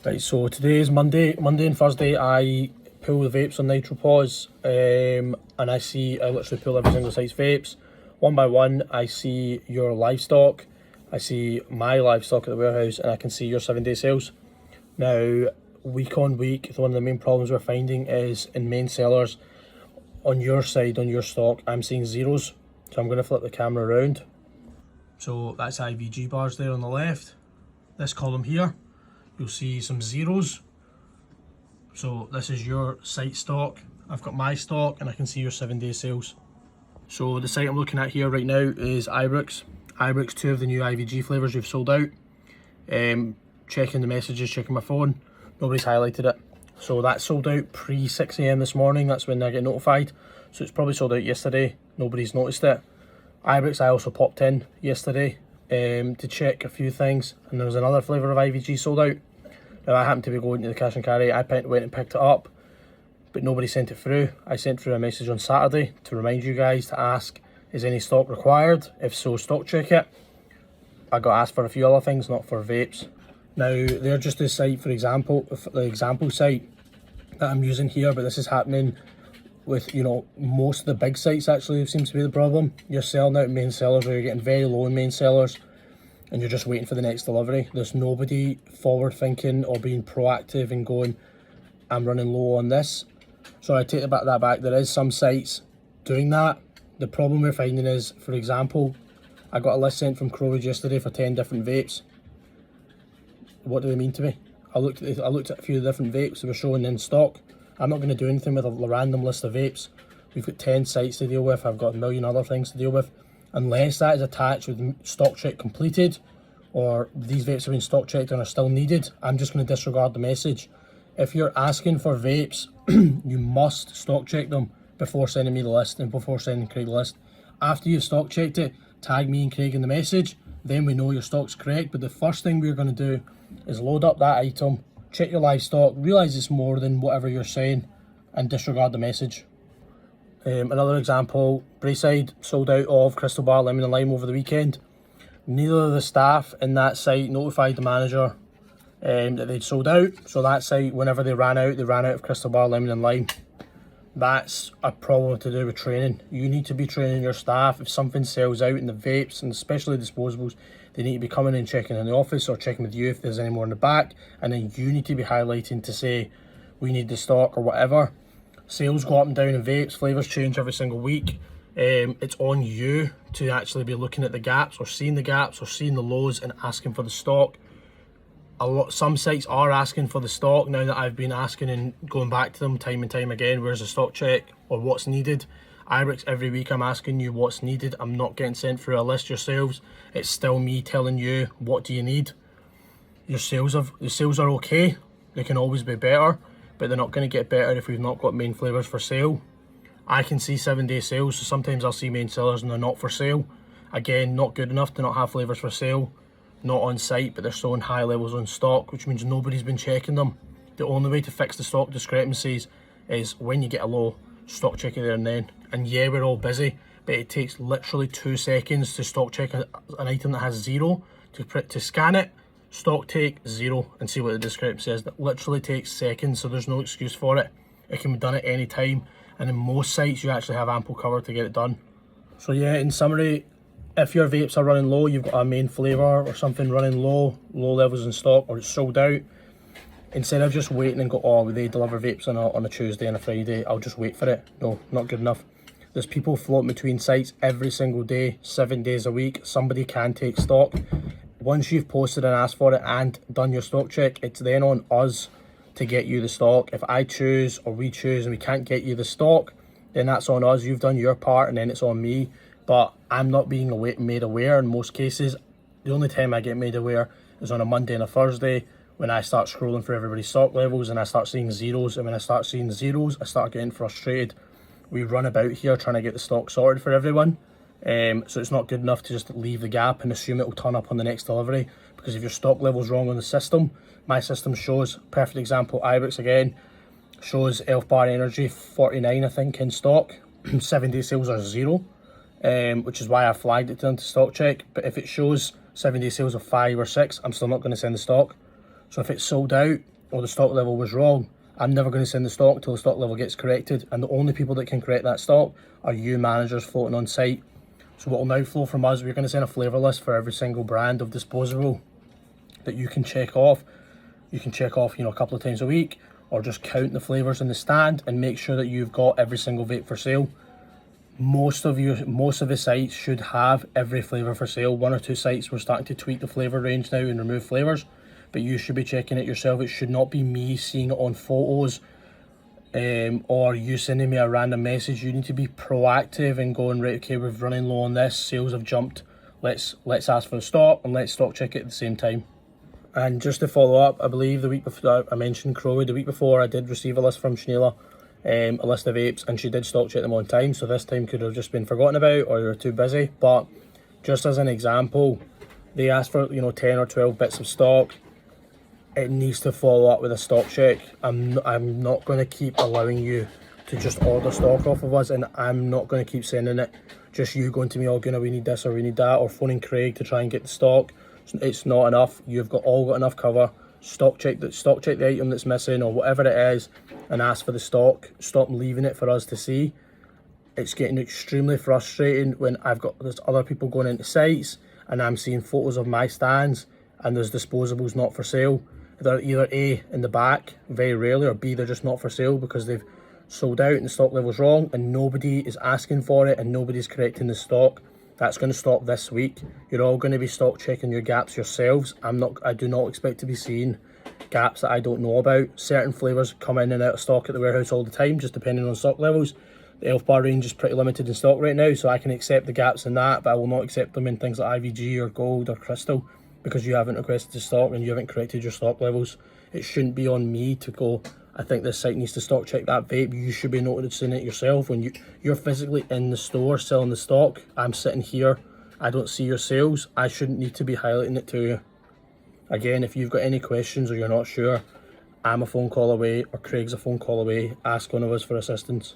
Right, so today is Monday and Thursday I pull the vapes on Nitro Pause, and I literally pull every single site's vapes. One by one, I see your livestock, I see my livestock at the warehouse, and I can see your 7-day sales. Now, week on week, one of the main problems we're finding is in main sellers, on your side, on your stock, I'm seeing zeros. So I'm going to flip the camera around. So that's IVG bars there on the left. This column here, you'll see some zeros. So this is your site stock. I've got my stock and I can see your 7-day sales. So the site I'm looking at here right now is Ibrox. Ibrox, 2 of the new IVG flavours we've sold out. Checking the messages, checking my phone, nobody's highlighted it. So that sold out pre 6 AM this morning, that's when I get notified. So it's probably sold out yesterday, nobody's noticed it. Ibrox I also popped in yesterday to check a few things, and there was another flavour of IVG sold out. Now I happened to be going to the cash and carry, I went and picked it up, but nobody sent it through. I sent through a message on Saturday to remind you guys to ask, is any stock required? If so, stock check it. I got asked for a few other things, not for vapes. Now they're just this site, for example, the example site that I'm using here, but this is happening with, you know, most of the big sites actually seems to be the problem. You're selling out main sellers, or you're getting very low in main sellers, and you're just waiting for the next delivery. There's nobody forward thinking or being proactive and going, I'm running low on this. So I take that back. There is some sites doing that. The problem we're finding is, for example, I got a list sent from Crowage yesterday for 10 different vapes. What do they mean to me? I looked at a few of the different vapes that were showing in stock. I'm not going to do anything with a random list of vapes. We've got 10 sites to deal with. I've got a million other things to deal with. Unless that is attached with stock check completed, or these vapes have been stock checked and are still needed, I'm just going to disregard the message. If you're asking for vapes, you must stock check them before sending me the list and before sending Craig the list. After you've stock checked it, tag me and Craig in the message, then we know your stock's correct. But the first thing we're going to do is load up that item, check your livestock, realise it's more than whatever you're saying, and disregard the message. Another example, Braeside sold out of Crystal Bar Lemon and Lime over the weekend. Neither of the staff in that site notified the manager that they'd sold out. So that site, whenever they ran out of Crystal Bar Lemon and Lime. That's a problem to do with training. You need to be training your staff. If something sells out in the vapes, and especially disposables, they need to be coming in, checking in the office, or checking with you if there's any more in the back, and then you need to be highlighting to say we need the stock or whatever. Sales go up and down in vapes, flavours change every single week. It's on you to actually be looking at the gaps, or seeing the gaps, or seeing the lows and asking for the stock. Some sites are asking for the stock now that I've been asking and going back to them time and time again, where's the stock check or what's needed. Ibrox, every week I'm asking you what's needed. I'm not getting sent through a list yourselves. It's still me telling you, what do you need? Your sales are okay. They can always be better, but they're not going to get better if we've not got main flavours for sale. I can see 7-day sales, so sometimes I'll see main sellers and they're not for sale. Again, not good enough to not have flavours for sale. Not on site, but they're showing high levels on stock, which means nobody's been checking them. The only way to fix the stock discrepancies is when you get a low, stock check it there and then. And yeah, we're all busy, but it takes literally 2 seconds to stock check an item that has 0, to scan it, stock take 0, and see what the discrepancy is. That literally takes seconds, so there's no excuse for it. It can be done at any time, and in most sites you actually have ample cover to get it done. So yeah, in summary, if your vapes are running low, you've got a main flavour or something running low levels in stock, or it's sold out, instead of just waiting and go, oh, they deliver vapes on a Tuesday and a Friday, I'll just wait for it. No, not good enough. There's people floating between sites every single day, 7 days a week. Somebody can take stock. Once you've posted and asked for it and done your stock check, it's then on us to get you the stock. If I choose or we choose and we can't get you the stock, then that's on us. You've done your part, and then it's on me. But I'm not being made aware in most cases. The only time I get made aware is on a Monday and a Thursday, when I start scrolling for everybody's stock levels and I start seeing zeros. And when I start seeing zeros, I start getting frustrated. We run about here trying to get the stock sorted for everyone. So it's not good enough to just leave the gap and assume it will turn up on the next delivery. Because if your stock level's wrong on the system, my system shows, perfect example, Ibrox again, shows Elf Bar Energy 49 I think in stock. 7-day sales are 0. Which is why I flagged it to them to stock check. But if it shows 7-day sales of 5 or 6, I'm still not going to send the stock. So if it's sold out or the stock level was wrong, I'm never going to send the stock till the stock level gets corrected, and the only people that can correct that stock are you managers floating on site. So what will now flow from us, we're going to send a flavour list for every single brand of disposable that you can check off. You can check off, you know, a couple of times a week, or just count the flavours in the stand and make sure that you've got every single vape for sale. Most of the sites should have every flavour for sale. 1 or 2 sites we're starting to tweak the flavour range now and remove flavours, but you should be checking it yourself. It should not be me seeing it on photos, or you sending me a random message. You need to be proactive and going, right, okay, we're running low on this, sales have jumped, let's ask for the stock and let's stock check it at the same time. And just to follow up, I believe the week before, I mentioned Crowy, the week before I did receive a list from Shneela, a list of vapes, and she did stock check them on time, so this time could have just been forgotten about or you were too busy. But just as an example, they asked for, you know, 10 or 12 bits of stock. It needs to follow up with a stock check. I'm not going to keep allowing you to just order stock off of us, and I'm not going to keep sending it. Just you going to me, oh, Gunnar, we need this or we need that, or phoning Craig to try and get the stock. It's not enough. You've all got enough cover. Stock check the item that's missing or whatever it is, and ask for the stock. Stop leaving it for us to see. It's getting extremely frustrating when there's other people going into sites and I'm seeing photos of my stands and there's disposables not for sale. They're either A, in the back, very rarely, or B, they're just not for sale because they've sold out and the stock level's wrong and nobody is asking for it and nobody's correcting the stock. That's going to stop this week. You're all going to be stock checking your gaps yourselves. I do not expect to be seeing gaps that I don't know about. Certain flavours come in and out of stock at the warehouse all the time, just depending on stock levels. The Elf Bar range is pretty limited in stock right now, so I can accept the gaps in that, but I will not accept them in things like IVG or Gold or Crystal, because you haven't requested the stock and you haven't corrected your stock levels. It shouldn't be on me to go, I think this site needs to stock check that vape. You should be noticing it yourself when you're physically in the store selling the stock. I'm sitting here, I don't see your sales. I shouldn't need to be highlighting it to you. Again, if you've got any questions or you're not sure, I'm a phone call away or Craig's a phone call away. Ask one of us for assistance.